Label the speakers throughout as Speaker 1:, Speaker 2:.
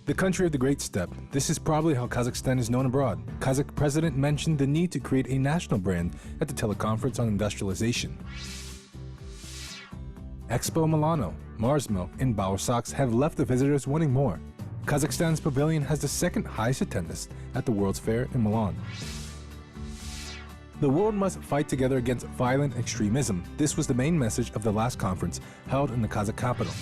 Speaker 1: The country of the Great Steppe. This is probably how Kazakhstan is known abroad. Kazakh President mentioned the need to create a national brand at the teleconference on industrialization. Expo Milano, Mars Milk, and Baursaks have left the visitors wanting more. Kazakhstan's pavilion has the second highest attendance at the World's Fair in Milan. The world must fight together against violent extremism. This was the main message of the last conference held in the Kazakh capital.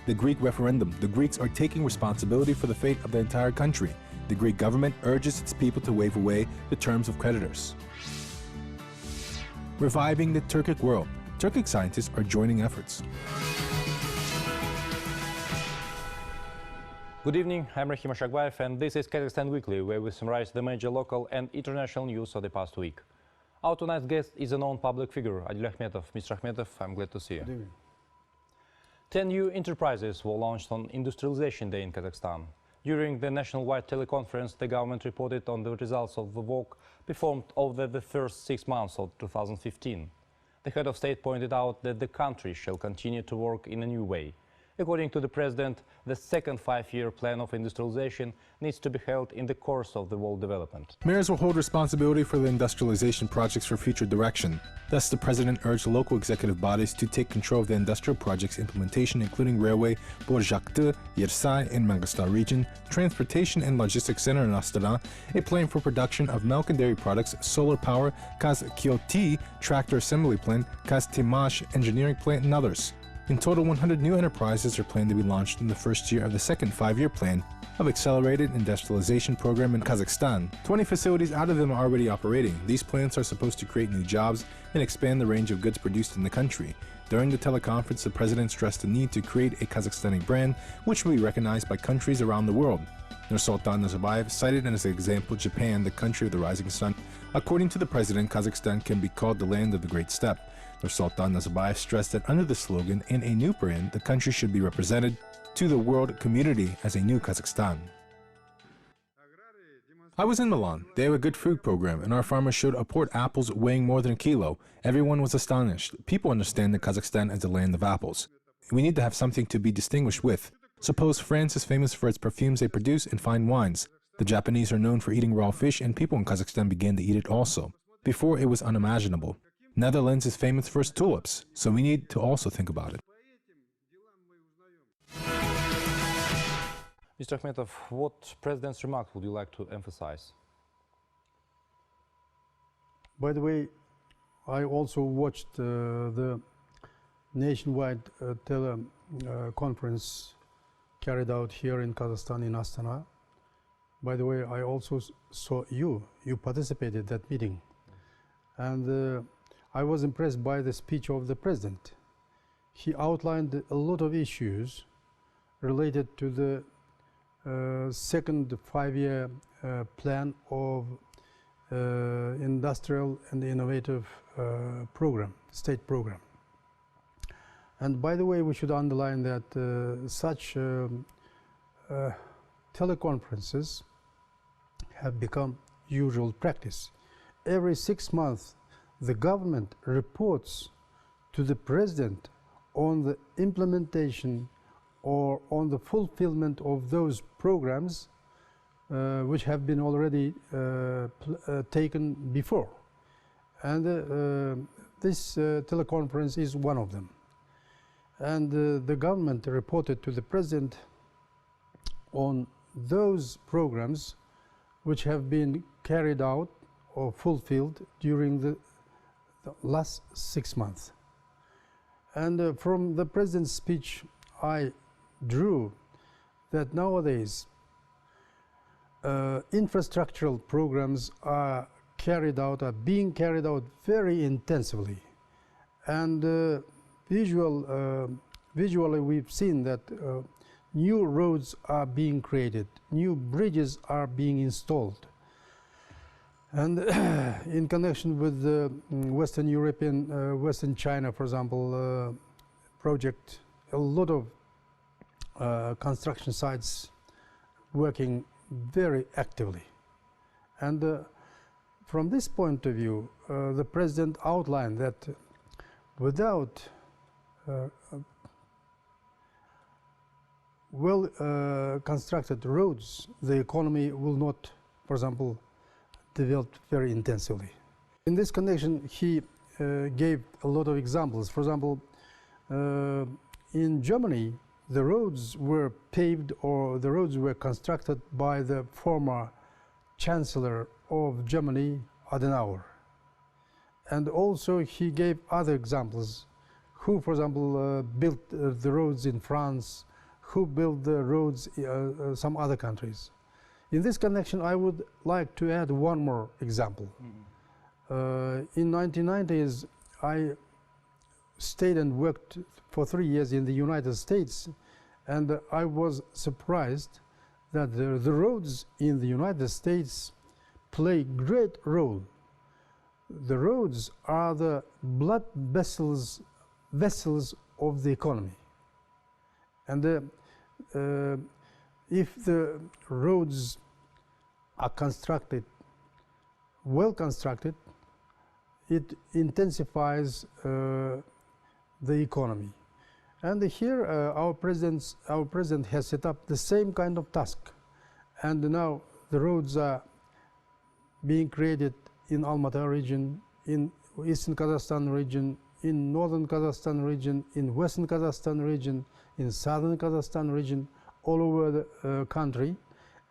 Speaker 1: The Greek Referendum. The Greeks are taking responsibility for the fate of the entire country. The Greek government urges its people to waive away the terms of creditors. Reviving the Turkic world. Turkic scientists are joining efforts.
Speaker 2: Good evening, I'm Rahim Ashagbayev, and this is Kazakhstan Weekly, where we summarize the major local and international news of the past week. Our tonight's guest is a known public figure, Adil Akhmetov. Mr. Akhmetov, I'm glad to see you.
Speaker 3: Good evening.
Speaker 2: 10 new enterprises were launched on Industrialization Day in Kazakhstan. During the nationwide teleconference, the government reported on the results of the work performed over the first 6 months of 2015. The head of state pointed out that the country shall continue to work in a new way. According to the president, the second 5-year plan of industrialization needs to be held in the course of the world development.
Speaker 1: Mayors will hold responsibility for the industrialization projects for future direction. Thus, the president urged local executive bodies to take control of the industrial projects implementation, including railway, baursaks, Yersay in Mangostar region, transportation and logistics center in Astana, a plant for production of milk and dairy products, solar power, Kaz tractor assembly plant, Kaz engineering plant, and others. In total, 100 new enterprises are planned to be launched in the first year of the second 5-year plan of accelerated industrialization program in Kazakhstan. 20 facilities out of them are already operating. These plants are supposed to create new jobs and expand the range of goods produced in the country. During the teleconference, the president stressed the need to create a Kazakhstani brand which will be recognized by countries around the world. Nursultan Nazarbayev cited as an example Japan, the country of the rising sun. According to the president, Kazakhstan can be called the land of the Great Steppe. Nursultan Nazarbayev stressed that under the slogan, "In a new brand, the country should be represented to the world community as a new Kazakhstan." I was in Milan. They have a good food program, and our farmers showed import apples weighing more than a kilo. Everyone was astonished. People understand that Kazakhstan is the land of apples. We need to have something to be distinguished with. Suppose France is famous for its perfumes they produce and fine wines. The Japanese are known for eating raw fish, and people in Kazakhstan began to eat it also. Before, it was unimaginable. Netherlands is famous for its tulips, so we need to also think about it.
Speaker 2: Mr. Akhmetov, what president's remarks would you like to emphasize?
Speaker 3: By the way, I also watched the nationwide teleconference carried out here in Kazakhstan, in Astana. By the way, I also saw you participated in that meeting. And I was impressed by the speech of the president. He outlined a lot of issues related to the second 5-year plan of industrial and innovative program, state program. And by the way, we should underline that such teleconferences have become usual practice. Every 6 months, the government reports to the president on the implementation or on the fulfillment of those programs which have been already taken before. And this teleconference is one of them. And the government reported to the president on those programs which have been carried out or fulfilled during the last 6 months. And from the president's speech, I drew that nowadays infrastructural programs are being carried out very intensively. And visually we've seen that new roads are being created, new bridges are being installed. And in connection with the Western European, Western China, for example, project, a lot of construction sites working very actively. And from this point of view, the president outlined that well constructed roads, the economy will not, for example, develop very intensively. In this connection, he gave a lot of examples. For example, in Germany, the roads were paved or the roads were constructed by the former Chancellor of Germany, Adenauer. And also he gave other examples, who, for example, built the roads in France, who built the roads in some other countries. In this connection, I would like to add one more example. In 1990s, I stayed and worked for 3 years in the United States, and I was surprised that the roads in the United States play great role. The roads are the blood vessels of the economy. And if the roads are constructed, well constructed, it intensifies the economy. And here our president has set up the same kind of task. And now the roads are being created in Almaty region, in eastern Kazakhstan region, in northern Kazakhstan region, in western Kazakhstan region, in southern Kazakhstan region, all over the country.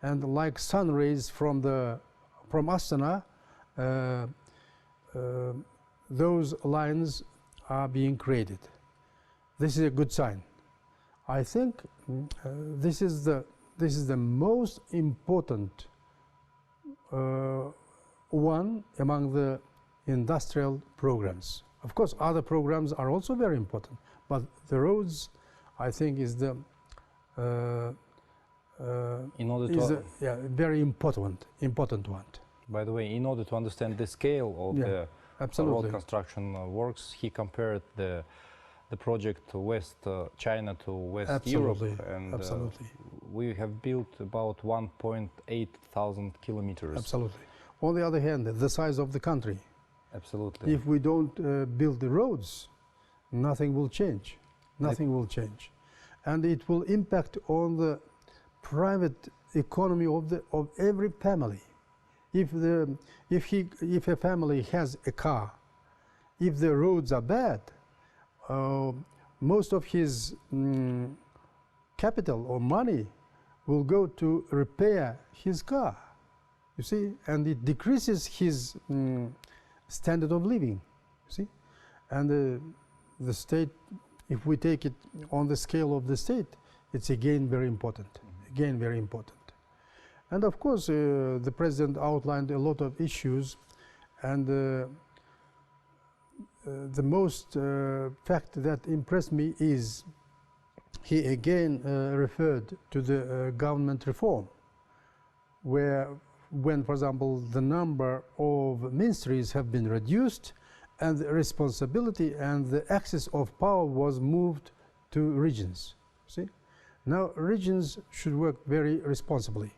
Speaker 3: And like sun rays from Astana, those lines are being created. This is a good sign. I think this is the most important one among the industrial programs. Of course, other programs are also very important, but the roads, I think, is the very important one.
Speaker 2: By the way, in order to understand the scale of the road construction works, he compared the project to West China to West Europe, and we have built about 1.8 thousand kilometers.
Speaker 3: Absolutely. On the other hand, the size of the country.
Speaker 2: Absolutely.
Speaker 3: If we don't build the roads, nothing will change. Nothing will change, and it will impact on the private economy of every family. If a family has a car, if the roads are bad, most of his capital or money will go to repair his car, you see, and it decreases his standard of living, you see. And the state, if we take it on the scale of the state, it's again very important, again very important. And of course, the president outlined a lot of issues, and the most fact that impressed me is he again referred to the government reform, when, for example, the number of ministries have been reduced and the responsibility and the access of power was moved to regions. See? Now regions should work very responsibly,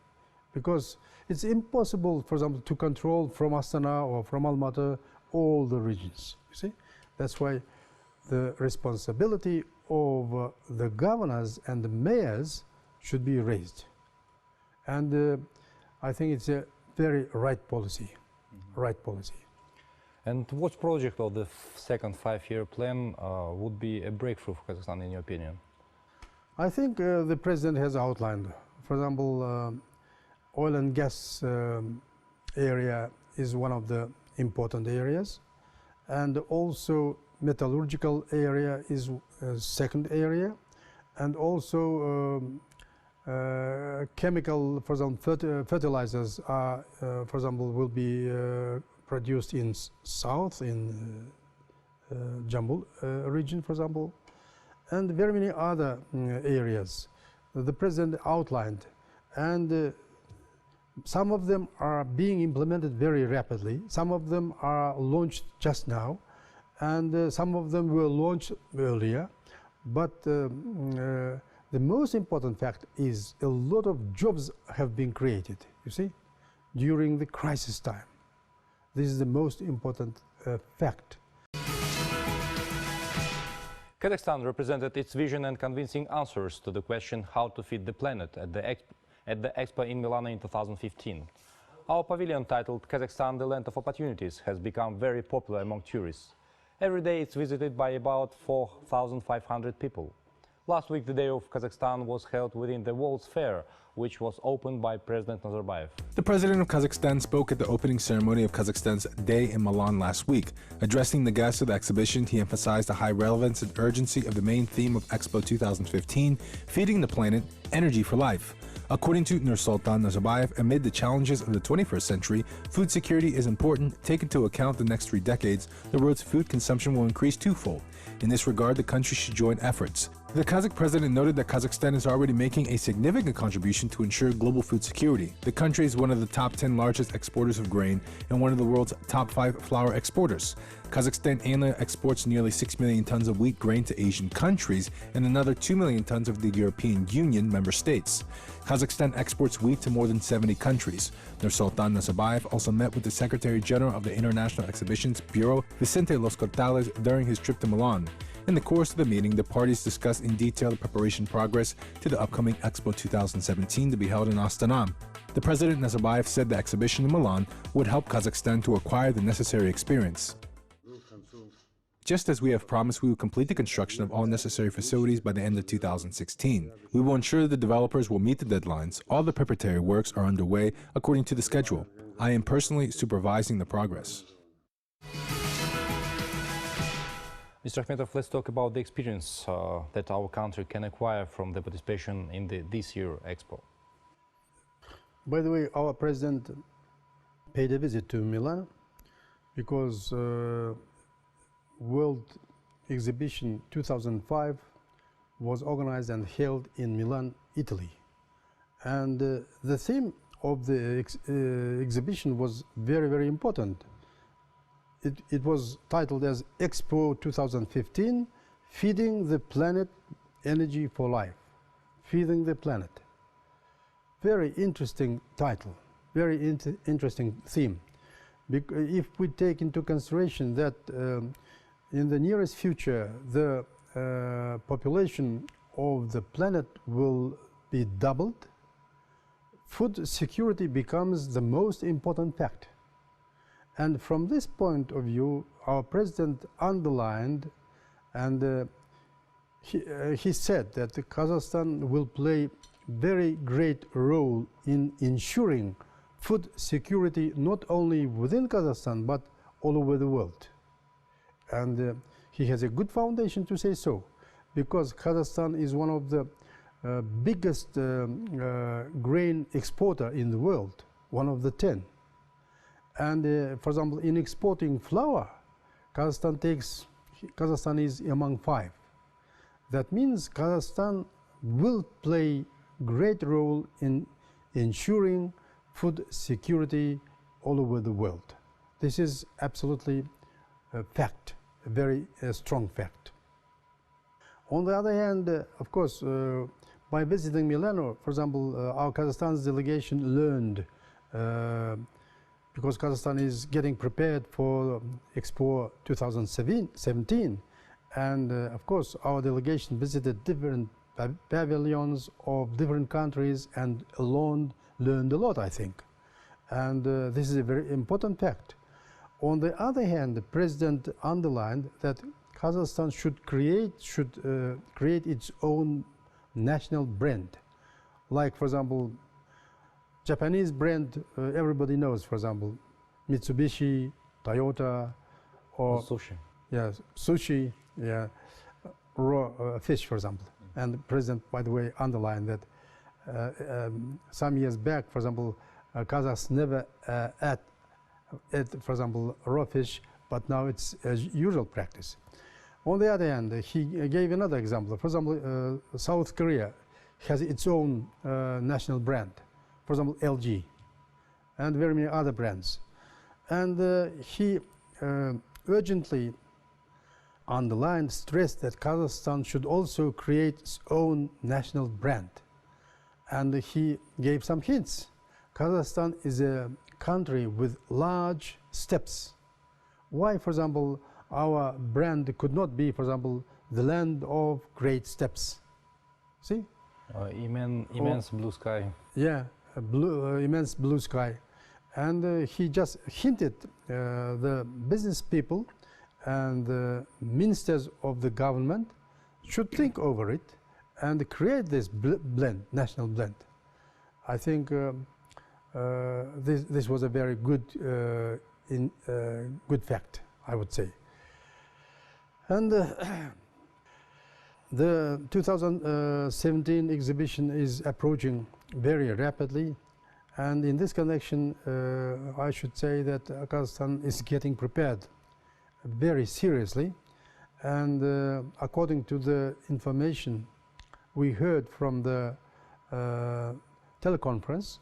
Speaker 3: because it's impossible, for example, to control from Astana or from Almaty all the regions, you see. That's why the responsibility of the governors and the mayors should be raised. And I think it's a very right policy, right policy.
Speaker 2: And what project of the second five-year plan would be a breakthrough for Kazakhstan, in your opinion?
Speaker 3: I think the president has outlined, for example, oil and gas area is one of the important areas, and also metallurgical area is a second area, and also chemical, for example, fertilizers are, for example, will be produced in south, in Jambul region, for example, and very many other areas the president outlined, and some of them are being implemented very rapidly, some of them are launched just now, and some of them were launched earlier. But the most important fact is a lot of jobs have been created, you see, during the crisis time. This is the most important fact.
Speaker 2: Kazakhstan represented its vision and convincing answers to the question how to feed the planet at the Expo in Milan in 2015. Our pavilion, titled Kazakhstan, the Land of Opportunities, has become very popular among tourists. Every day it's visited by about 4,500 people. Last week, the Day of Kazakhstan was held within the World's Fair, which was opened by President Nazarbayev.
Speaker 1: The President of Kazakhstan spoke at the opening ceremony of Kazakhstan's Day in Milan last week. Addressing the guests of the exhibition, he emphasized the high relevance and urgency of the main theme of Expo 2015, Feeding the Planet, Energy for Life. According to Nursultan Nazarbayev, amid the challenges of the 21st century, food security is important. Take into account the next 3 decades, the world's food consumption will increase twofold. In this regard, the country should join efforts. The Kazakh president noted that Kazakhstan is already making a significant contribution to ensure global food security. The country is one of the top 10 largest exporters of grain and one of the world's top 5 flour exporters. Kazakhstan annually exports nearly 6 million tons of wheat grain to Asian countries and another 2 million tons of the European Union member states. Kazakhstan exports wheat to more than 70 countries. Nursultan Nazarbayev also met with the Secretary General of the International Exhibitions Bureau, Vicente Los Cortales, during his trip to Milan. In the course of the meeting, the parties discussed in detail the preparation progress to the upcoming Expo 2017 to be held in Astana. The President Nazarbayev said the exhibition in Milan would help Kazakhstan to acquire the necessary experience. Just as we have promised, we will complete the construction of all necessary facilities by the end of 2016. We will ensure the developers will meet the deadlines. All the preparatory works are underway according to the schedule. I am personally supervising the progress.
Speaker 2: Mr. Akhmetov, let's talk about the experience that our country can acquire from the participation in this year's Expo.
Speaker 3: By the way, our president paid a visit to Milan because World Exhibition 2005 was organized and held in Milan, Italy. And the theme of the exhibition was very, very important. It was titled as Expo 2015, Feeding the Planet, Energy for Life. Feeding the Planet. Very interesting title, very interesting theme. If we take into consideration that in the nearest future, the population of the planet will be doubled, food security becomes the most important fact. And from this point of view, our president underlined and he said that Kazakhstan will play very great role in ensuring food security not only within Kazakhstan but all over the world. And he has a good foundation to say so, because Kazakhstan is one of the biggest grain exporter in the world, one of the 10. And for example, in exporting flour, Kazakhstan is among 5. That means Kazakhstan will play great role in ensuring food security all over the world. This is absolutely a fact, a very strong fact. On the other hand, of course, by visiting Milano, for example, our Kazakhstan's delegation learned, because Kazakhstan is getting prepared for Expo 2017, and of course our delegation visited different pavilions of different countries and learned a lot, I think. And this is a very important fact. On the other hand, the president underlined that Kazakhstan should create its own national brand. Like, for example, Japanese brand, everybody knows, for example, Mitsubishi, Toyota, or
Speaker 2: sushi.
Speaker 3: Yes, sushi, yeah, raw fish, for example. And the president, by the way, underlined that some years back, for example, Kazakhs never ate, for example, raw fish, but now it's a usual practice. On the other hand, he gave another example. For example, South Korea has its own national brand. For example, LG, and very many other brands. And he urgently underlined, stressed that Kazakhstan should also create its own national brand. And he gave some hints. Kazakhstan is a country with large steppes. Why, for example, our brand could not be, for example, the land of Great Steppes. See?
Speaker 2: Immense blue sky.
Speaker 3: Yeah, immense blue sky. And he just hinted the business people and the ministers of the government should think over it and create this blend, national blend. I think this was a very good, good fact, I would say. And the 2017 exhibition is approaching very rapidly. And in this connection, I should say that Kazakhstan is getting prepared very seriously. And according to the information we heard from the teleconference,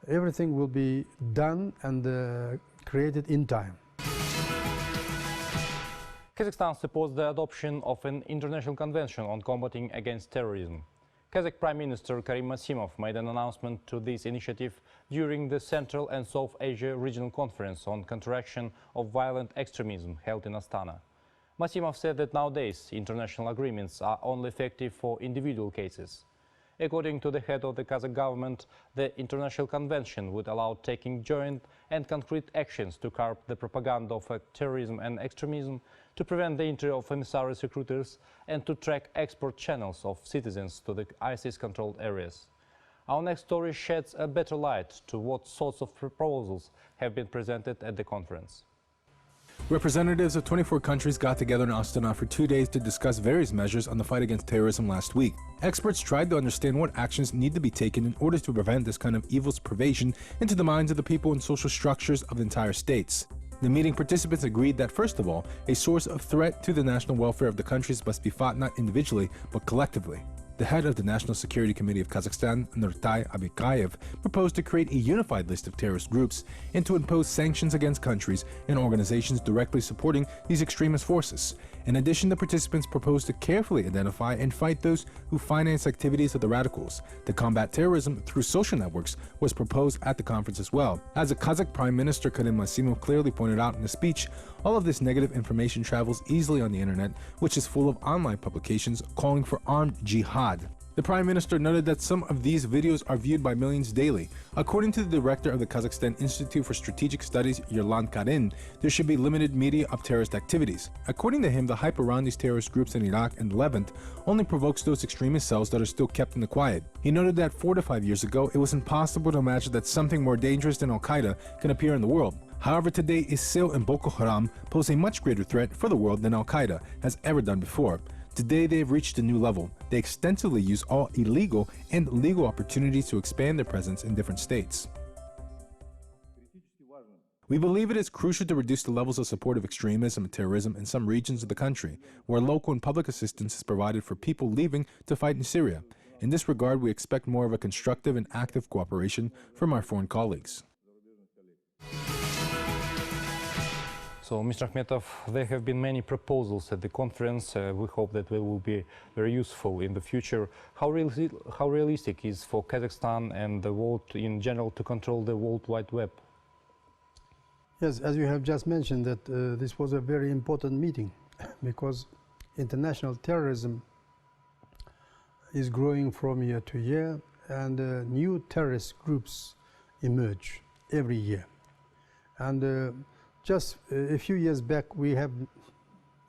Speaker 3: everything will be done and created in time.
Speaker 2: Kazakhstan supports the adoption of an international convention on combating against terrorism. Kazakh Prime Minister Karim Masimov made an announcement to this initiative during the Central and South Asia Regional Conference on Counteraction of Violent Extremism held in Astana. Masimov said that nowadays international agreements are only effective for individual cases. According to the head of the Kazakh government, the international convention would allow taking joint and concrete actions to curb the propaganda of terrorism and extremism, to prevent the entry of emissaries recruiters, and to track export channels of citizens to the ISIS-controlled areas. Our next story sheds a better light to what sorts of proposals have been presented at the conference.
Speaker 1: Representatives of 24 countries got together in Astana for 2 days to discuss various measures on the fight against terrorism last week. Experts tried to understand what actions need to be taken in order to prevent this kind of evil's pervasion into the minds of the people and social structures of the entire states. The meeting participants agreed that, first of all, a source of threat to the national welfare of the countries must be fought not individually, but collectively. The head of the National Security Committee of Kazakhstan, Nurtai Abikayev, proposed to create a unified list of terrorist groups and to impose sanctions against countries and organizations directly supporting these extremist forces. In addition, the participants proposed to carefully identify and fight those who finance activities of the radicals. To combat terrorism through social networks was proposed at the conference as well. As the Kazakh Prime Minister Karim Masimov clearly pointed out in a speech, all of this negative information travels easily on the internet, which is full of online publications calling for armed jihad. The Prime Minister noted that some of these videos are viewed by millions daily. According to the director of the Kazakhstan Institute for Strategic Studies, Yerlan Karin, there should be limited media of terrorist activities. According to him, the hype around these terrorist groups in Iraq and Levant only provokes those extremist cells that are still kept in the quiet. He noted that 4 to 5 years ago, it was impossible to imagine that something more dangerous than Al-Qaeda can appear in the world. However, today, ISIL and Boko Haram pose a much greater threat for the world than Al-Qaeda has ever done before. Today, they have reached a new level. They extensively use all illegal and legal opportunities to expand their presence in different states. We believe it is crucial to reduce the levels of support of extremism and terrorism in some regions of the country, where local and public assistance is provided for people leaving to fight in Syria. In this regard, we expect more of a constructive and active cooperation from our foreign colleagues.
Speaker 2: So, Mr. Akhmetov, there have been many proposals at the conference. We hope that they will be very useful in the future. How realistic is for Kazakhstan and the world in general to control the World Wide Web?
Speaker 3: Yes, as you have just mentioned, that this was a very important meeting because international terrorism is growing from year to year, and new terrorist groups emerge every year. And just a few years back,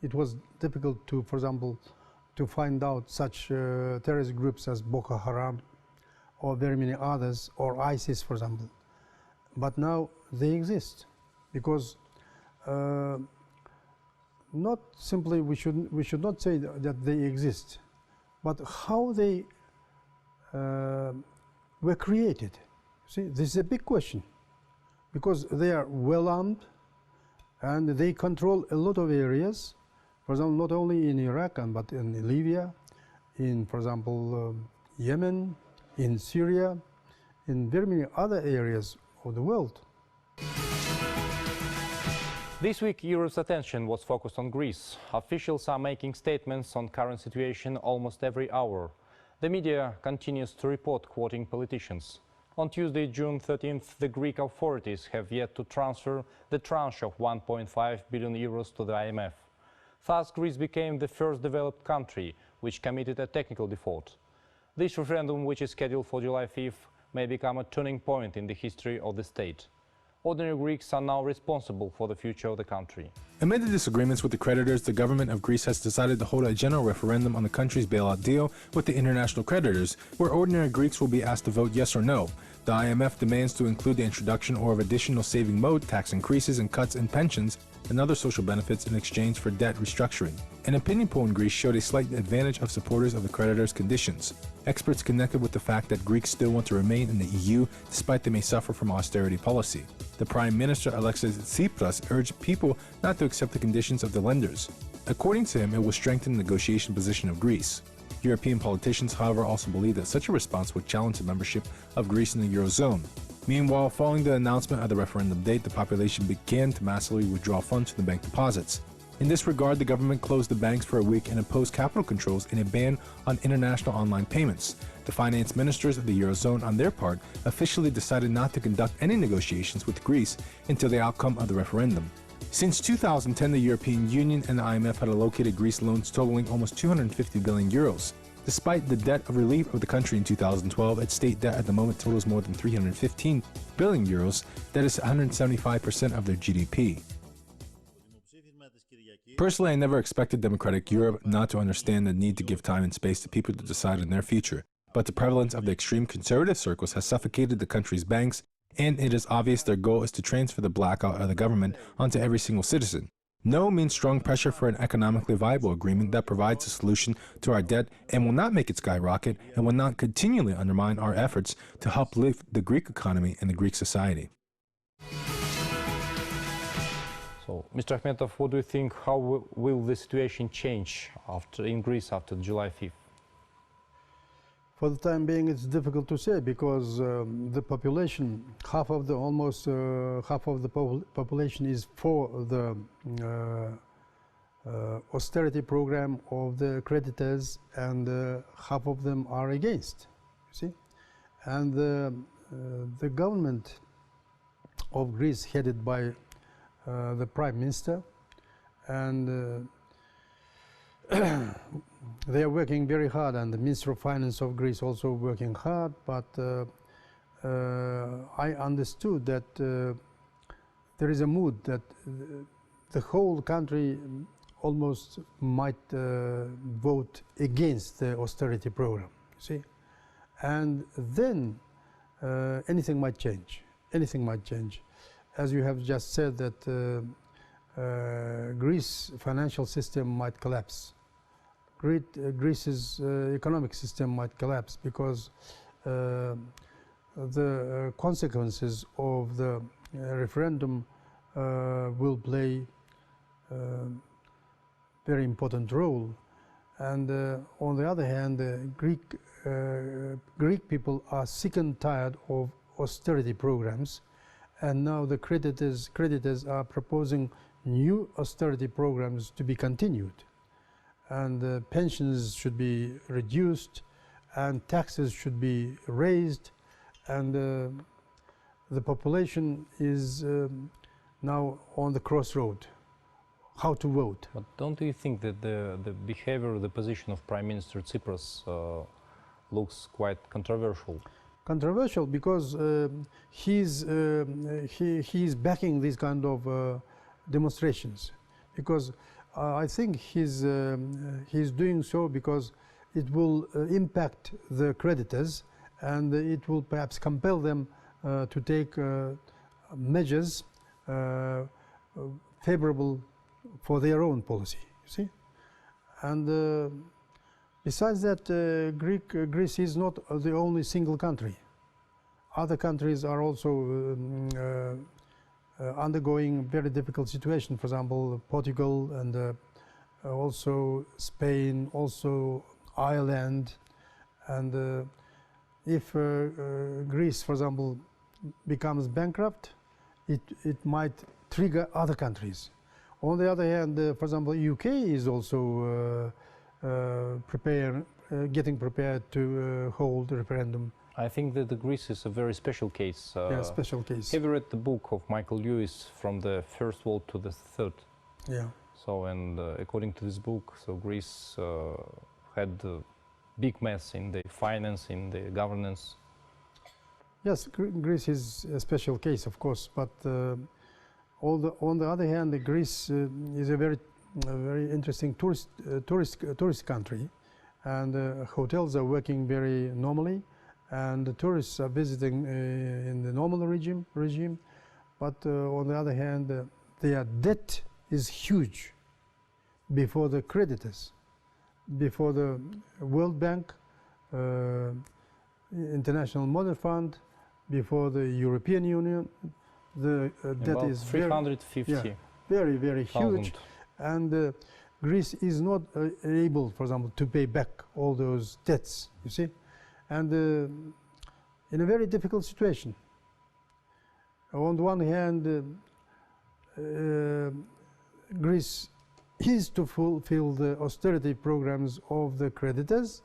Speaker 3: it was difficult to, for example, to find out such terrorist groups as Boko Haram or very many others, or ISIS, for example. But now they exist because not simply we should not say that they exist, but how they were created. See, this is a big question because they are well armed. And they control a lot of areas, for example, not only in Iraq, but in Libya, in, for example, Yemen, in Syria, in very many other areas of the world.
Speaker 2: This week, Europe's attention was focused on Greece. Officials are making statements on current situation almost every hour. The media continues to report quoting politicians. On Tuesday, June 13th, the Greek authorities have yet to transfer the tranche of 1.5 billion euros to the IMF. Thus, Greece became the first developed country which committed a technical default. This referendum, which is scheduled for July 5th, may become a turning point in the history of the state. Ordinary Greeks are now responsible for the future of the country.
Speaker 1: Amid the disagreements with the creditors, the government of Greece has decided to hold a general referendum on the country's bailout deal with the international creditors, where ordinary Greeks will be asked to vote yes or no. The IMF demands to include the introduction or of additional saving mode, tax increases and cuts in pensions, and other social benefits in exchange for debt restructuring. An opinion poll in Greece showed a slight advantage of supporters of the creditors' conditions. Experts connected with the fact that Greeks still want to remain in the EU despite they may suffer from austerity policy. The Prime Minister Alexis Tsipras urged people not to accept the conditions of the lenders. According to him, it will strengthen the negotiation position of Greece. European politicians, however, also believe that such a response would challenge the membership of Greece in the Eurozone. Meanwhile, following the announcement of the referendum date, the population began to massively withdraw funds from the bank deposits. In this regard, the government closed the banks for a week and imposed capital controls and a ban on international online payments. The finance ministers of the Eurozone, on their part, officially decided not to conduct any negotiations with Greece until the outcome of the referendum. Since 2010, the European Union and the IMF had allocated Greece loans totaling almost 250 billion euros. Despite the debt of relief of the country in 2012, its state debt at the moment totals more than 315 billion euros, that is 175% of their GDP. Personally, I never expected democratic Europe not to understand the need to give time and space to people to decide on their future, but the prevalence of the extreme conservative circles has suffocated the country's banks, and it is obvious their goal is to transfer the blackout of the government onto every single citizen. No means strong pressure for an economically viable agreement that provides a solution to our debt and will not make it skyrocket and will not continually undermine our efforts to help lift the Greek economy and the Greek society.
Speaker 2: So, Mr. Akhmetov, what do you think? How will the situation change in Greece after July 5th?
Speaker 3: For the time being, it's difficult to say because the population, almost half of the population is for the austerity program of the creditors, and half of them are against. You see, and the government of Greece, headed by the Prime Minister, and they are working very hard, and the Minister of Finance of Greece also working hard, but I understood that there is a mood that the whole country almost might vote against the austerity program, you see? And then anything might change. Anything might change. As you have just said, that Greece's financial system might collapse. Greece's economic system might collapse because the consequences of the referendum will play a very important role. And on the other hand, Greek people are sick and tired of austerity programs, and now the creditors are proposing new austerity programs to be continued. And pensions should be reduced, and taxes should be raised, and the population is now on the crossroad, how to vote.
Speaker 2: But don't you think that the behavior, the position of Prime Minister Tsipras looks quite controversial?
Speaker 3: Controversial because he is backing these kind of demonstrations, because I think he's doing so because it will impact the creditors, and it will perhaps compel them to take measures favorable for their own policy, you see. And besides that, Greece is not the only single country. Other countries are also undergoing very difficult situation. For example, Portugal, and also Spain, also Ireland. And if Greece, for example, becomes bankrupt, it might trigger other countries. On the other hand, for example, UK is also getting prepared to hold a referendum.
Speaker 2: I think that Greece is a very special case.
Speaker 3: Yeah, special case.
Speaker 2: Have you read the book of Michael Lewis, From the First World to the Third?
Speaker 3: Yeah.
Speaker 2: So, and according to this book, so Greece had a big mess in the finance, in the governance.
Speaker 3: Yes, Greece is a special case, of course, but on the other hand, Greece is a very interesting tourist country, and hotels are working very normally, and the tourists are visiting in the normal regime. But on the other hand, their debt is huge before the creditors, before the World Bank, International Monetary Fund, before the European Union. The debt is
Speaker 2: 350.
Speaker 3: Very huge, and Greece is not able, for example, to pay back all those debts, you see, and in a very difficult situation. On the one hand, Greece is to fulfill the austerity programs of the creditors.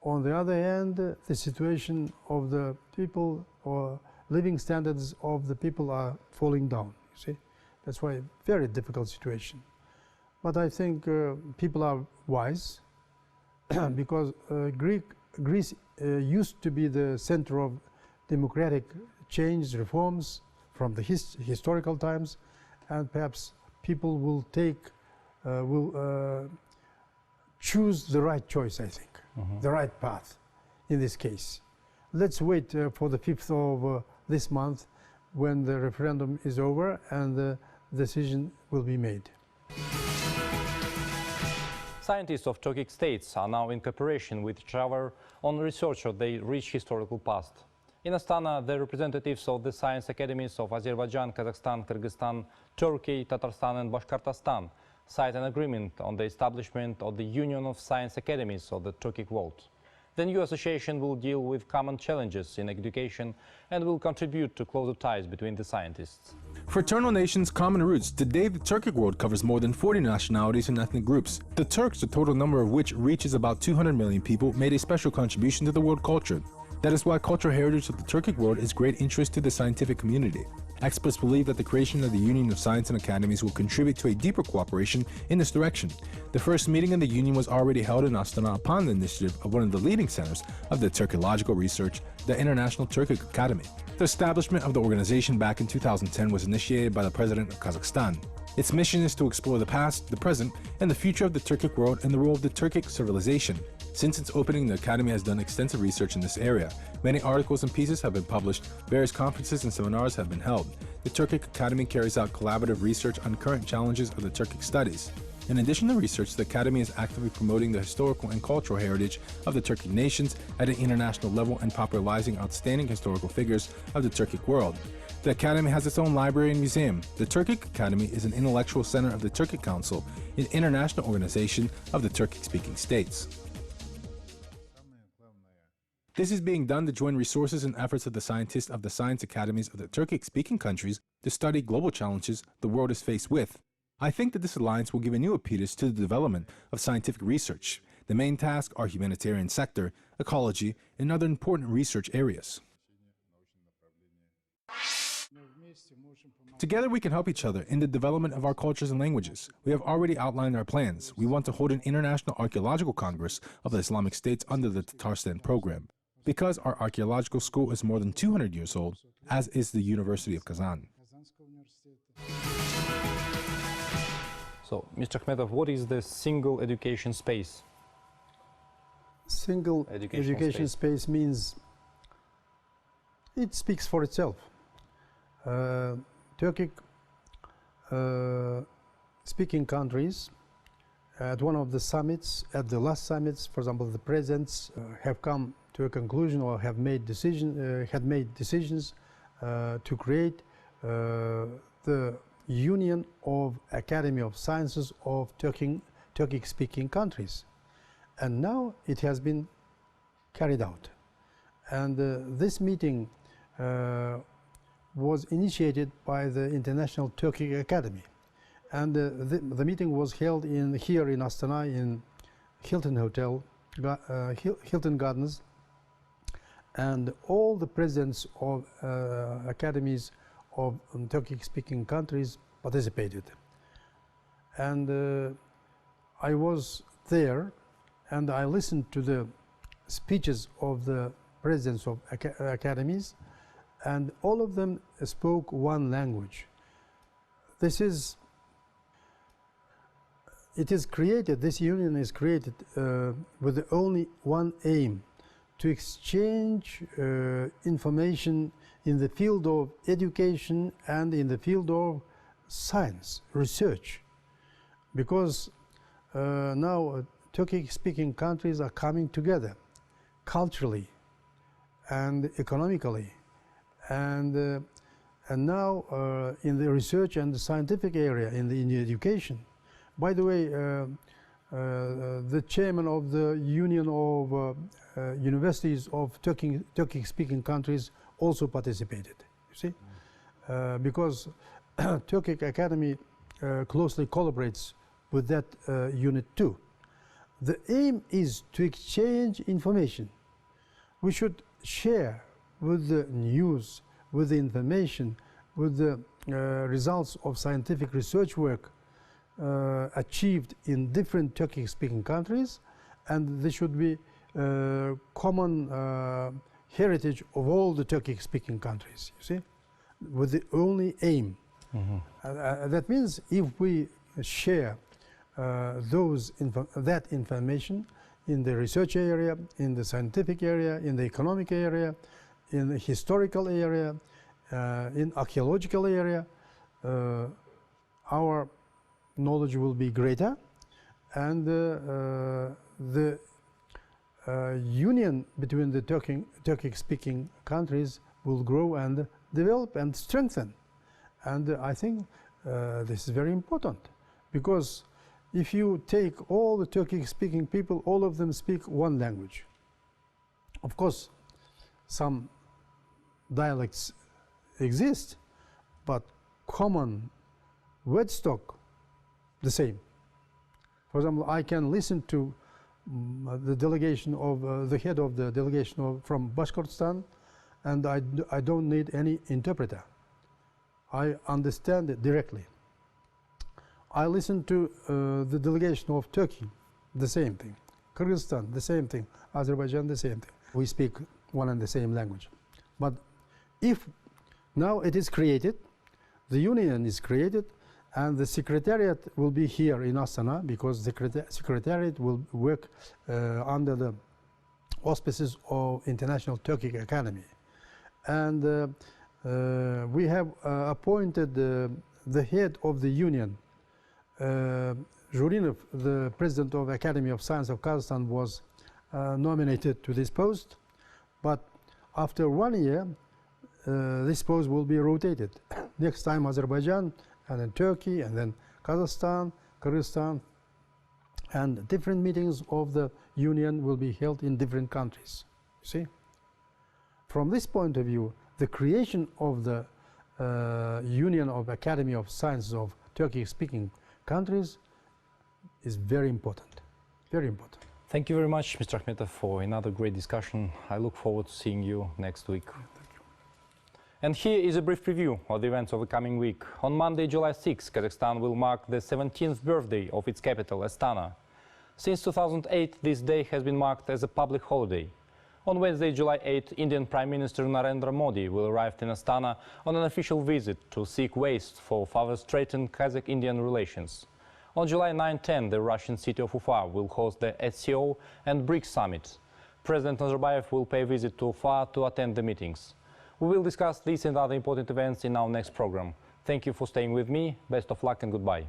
Speaker 3: On the other hand, the situation of the people, or living standards of the people, are falling down, you see. That's why very difficult situation. But I think people are wise because Greece used to be the center of democratic change, reforms from the historical times, and perhaps people will choose the right choice, I think, the right path in this case. Let's wait for the 5th of this month when the referendum is over and the decision will be made.
Speaker 2: Scientists of Turkic states are now in cooperation with each other on research of their rich historical past. In Astana, the representatives of the science academies of Azerbaijan, Kazakhstan, Kyrgyzstan, Turkey, Tatarstan and Bashkortostan signed an agreement on the establishment of the Union of Science Academies of the Turkic world. The new association will deal with common challenges in education and will contribute to closer ties between the scientists.
Speaker 1: Fraternal nations, common roots. Today, the Turkic world covers more than 40 nationalities and ethnic groups. The Turks, the total number of which reaches about 200 million people, made a special contribution to the world culture. That is why cultural heritage of the Turkic world is great interest to the scientific community. Experts believe that the creation of the Union of Science and Academies will contribute to a deeper cooperation in this direction. The first meeting of the Union was already held in Astana upon the initiative of one of the leading centers of the Turkological research, the International Turkic Academy. The establishment of the organization back in 2010 was initiated by the President of Kazakhstan. Its mission is to explore the past, the present, and the future of the Turkic world and the role of the Turkic civilization. Since its opening, the Academy has done extensive research in this area. Many articles and pieces have been published, various conferences and seminars have been held. The Turkic Academy carries out collaborative research on current challenges of the Turkic studies. In addition to research, the Academy is actively promoting the historical and cultural heritage of the Turkic nations at an international level and popularizing outstanding historical figures of the Turkic world. The Academy has its own library and museum. The Turkic Academy is an intellectual center of the Turkic Council, an international organization of the Turkic-speaking states. This is being done to join resources and efforts of the scientists of the science academies of the Turkic-speaking countries to study global challenges the world is faced with. I think that this alliance will give a new impetus to the development of scientific research. The main tasks are humanitarian sector, ecology, and other important research areas. Together we can help each other in the development of our cultures and languages. We have already outlined our plans. We want to hold an International Archaeological Congress of the Islamic States under the Tatarstan program. Because our archaeological school is more than 200 years old, as is the University of Kazan.
Speaker 2: So, Mr. Akhmetov, what is the single education space?
Speaker 3: Single education space means it speaks for itself. Turkic speaking countries at one of the summits, at the last summits, for example, the presidents have come to a conclusion or have made decisions to create the Union of Academy of Sciences of Turkic-speaking countries. And now it has been carried out. And this meeting was initiated by the International Turkic Academy. And the meeting was held here in Astana in Hilton Hotel, Hilton Gardens. And all the presidents of academies of Turkic-speaking countries participated. And I was there, and I listened to the speeches of the presidents of academies, and all of them spoke one language. This is created, this union is created with only one aim: to exchange information in the field of education and in the field of science, research. Because now Turkic-speaking countries are coming together culturally and economically, and now in the research and the scientific area, in the education. By the way, the chairman of the Union of Universities of Turkic-speaking countries also participated, you see? Because Turkic Academy closely collaborates with that unit too. The aim is to exchange information. We should share with the news, with the information, with the results of scientific research work achieved in different Turkic-speaking countries, and there should be common heritage of all the Turkic-speaking countries, you see, with the only aim. That means if we share that information in the research area, in the scientific area, in the economic area, in the historical area, in archaeological area, our knowledge will be greater, and the union between the Turkic-speaking countries will grow and develop and strengthen. And I think this is very important, because if you take all the Turkic-speaking people, all of them speak one language. Of course, some dialects exist, but common word stock, the same. For example, I can listen to the delegation of the head of the delegation from Bashkortostan, and I don't need any interpreter. I understand it directly. I listen to the delegation of Turkey, the same thing. Kyrgyzstan, the same thing. Azerbaijan, the same thing. We speak one and the same language. But if now it is created, the union is created, and the secretariat will be here in Astana, because the secretariat will work under the auspices of International Turkic Academy. And we have appointed the head of the union. Joly, the president of Academy of Science of Kazakhstan, was nominated to this post, but after 1 year this post will be rotated. Next time Azerbaijan, and then Turkey, and then Kazakhstan, Kyrgyzstan, and different meetings of the union will be held in different countries. You see? From this point of view, the creation of the Union of Academy of Sciences of Turkic-speaking countries is very important, very important.
Speaker 2: Thank you very much, Mr. Akhmetov, for another great discussion. I look forward to seeing you next week. And here is a brief preview of the events of the coming week. On Monday, July 6, Kazakhstan will mark the 17th birthday of its capital, Astana. Since 2008, this day has been marked as a public holiday. On Wednesday, July 8, Indian Prime Minister Narendra Modi will arrive in Astana on an official visit to seek ways for further strengthen Kazakh-Indian relations. On July 9-10, the Russian city of Ufa will host the SCO and BRICS summit. President Nazarbayev will pay a visit to Ufa to attend the meetings. We will discuss these and other important events in our next program. Thank you for staying with me. Best of luck and goodbye.